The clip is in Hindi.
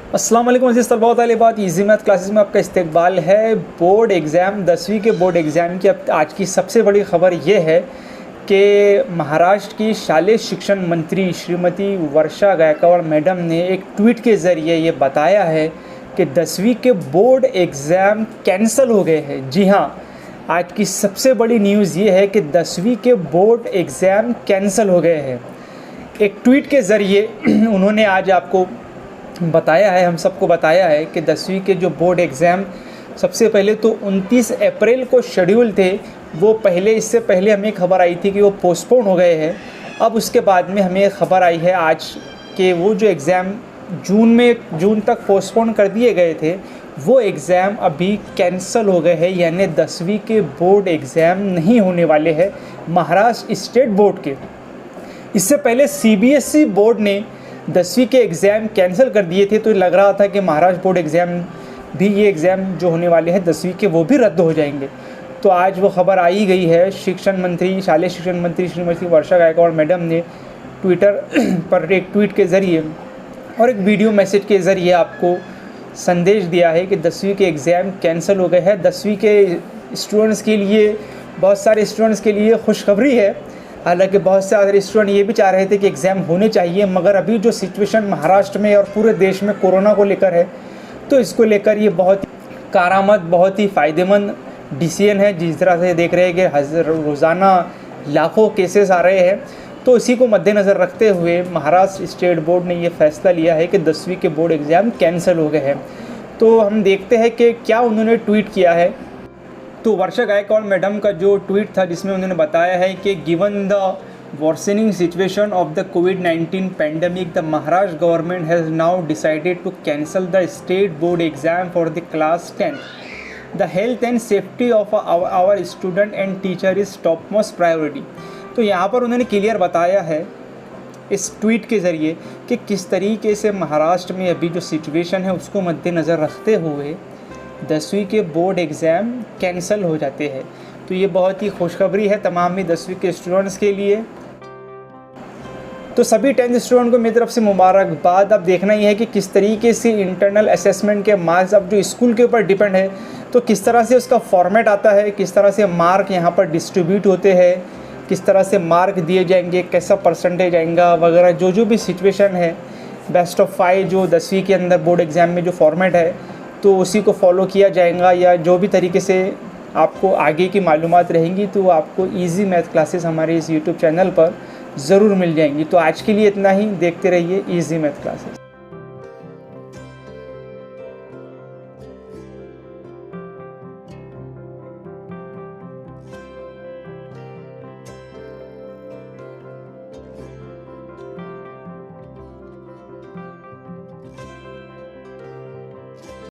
अस्सलाम वालेकुम अज़ीज़ तलबा व तालिबात, इजी मैथ क्लासेस में आपका इस्तकबाल है। बोर्ड एग्ज़ाम 10वीं के बोर्ड एग्ज़ाम की अब आज की सबसे बड़ी ख़बर ये है कि महाराष्ट्र की शालेय शिक्षण मंत्री श्रीमती वर्षा गायकवाड़ मैडम ने एक ट्वीट के ज़रिए ये बताया है कि 10वीं के बोर्ड एग्ज़ाम कैंसिल हो गए हैं। जी हाँ, आज की सबसे बड़ी न्यूज़ ये है कि 10वीं के बोर्ड एग्ज़ाम कैंसिल हो गए हैं। एक ट्वीट के ज़रिए उन्होंने आज आपको बताया है, हम सबको बताया है कि 10वीं के जो बोर्ड एग्ज़ाम सबसे पहले तो 29 अप्रैल को शेड्यूल थे, वो इससे पहले हमें खबर आई थी कि वो पोस्टपोन हो गए हैं। अब उसके बाद में हमें खबर आई है आज कि वो जो एग्ज़ाम जून तक पोस्टपोन कर दिए गए थे, वो एग्ज़ाम अभी कैंसिल हो गए हैं, यानी 10वीं के बोर्ड एग्ज़ाम नहीं होने वाले हैं महाराष्ट्र स्टेट बोर्ड के। इससे पहले सीबीएसई बोर्ड ने 10वीं के एग्ज़ाम कैंसिल कर दिए थे, तो लग रहा था कि महाराष्ट्र बोर्ड एग्ज़ाम भी, ये एग्ज़ाम जो होने वाले हैं 10वीं के, वो भी रद्द हो जाएंगे। तो आज वो खबर आई गई है। शालेय शिक्षण मंत्री श्रीमती वर्षा गायकवाड़ मैडम ने ट्विटर पर एक ट्वीट के ज़रिए और एक वीडियो मैसेज के ज़रिए आपको संदेश दिया है कि 10वीं के एग्ज़ाम कैंसिल हो गए हैं। 10वीं के स्टूडेंट्स के लिए, बहुत सारे स्टूडेंट्स के लिए खुशखबरी है। हालांकि बहुत सारे स्टूडेंट ये भी चाह रहे थे कि एग्ज़ाम होने चाहिए, मगर अभी जो सिचुएशन महाराष्ट्र में और पूरे देश में कोरोना को लेकर है, तो इसको लेकर ये बहुत कारामद, बहुत ही फ़ायदेमंद डिसीजन है। जिस तरह से देख रहे हैं कि रोज़ाना लाखों केसेस आ रहे हैं, तो इसी को मद्देनज़र रखते हुए महाराष्ट्र स्टेट बोर्ड ने ये फ़ैसला लिया है कि 10वीं के बोर्ड एग्ज़ाम कैंसिल हो गए हैं। तो हम देखते हैं कि क्या उन्होंने ट्वीट किया है। तो वर्षा गायकवाड़ मैडम का जो ट्वीट था, जिसमें उन्होंने बताया है कि given the worsening situation of the कोविड-19 pandemic, the Maharashtra government has now decided to cancel the state board exam for the class 10. The health and safety of our student and teacher is top most priority. तो यहाँ पर उन्होंने क्लियर बताया है इस ट्वीट के ज़रिए कि किस तरीके से महाराष्ट्र में अभी जो सिचुएशन है उसको मद्देनज़र रखते हुए 10वीं के बोर्ड एग्ज़ाम कैंसिल हो जाते हैं। तो ये बहुत ही खुशखबरी है तमाम ही 10वीं के स्टूडेंट्स के लिए। तो सभी 10th स्टूडेंट को मेरी तरफ से मुबारकबाद। अब देखना ही है कि किस तरीके से इंटरनल असेसमेंट के मार्क्स, अब जो स्कूल के ऊपर डिपेंड है, तो किस तरह से उसका फॉर्मेट आता है, किस तरह से मार्क यहाँ पर डिस्ट्रीब्यूट होते हैं, किस तरह से मार्क दिए जाएंगे, कैसा परसेंटेज आएगा वगैरह, जो भी सिचुएशन है। बेस्ट ऑफ 5 जो 10वीं के अंदर बोर्ड एग्ज़ाम में जो फॉर्मेट है, तो उसी को फॉलो किया जाएगा, या जो भी तरीके से आपको आगे की मालूमात रहेंगी तो आपको इजी मैथ क्लासेस हमारे इस यूट्यूब चैनल पर ज़रूर मिल जाएंगी। तो आज के लिए इतना ही। देखते रहिए इजी मैथ क्लासेस।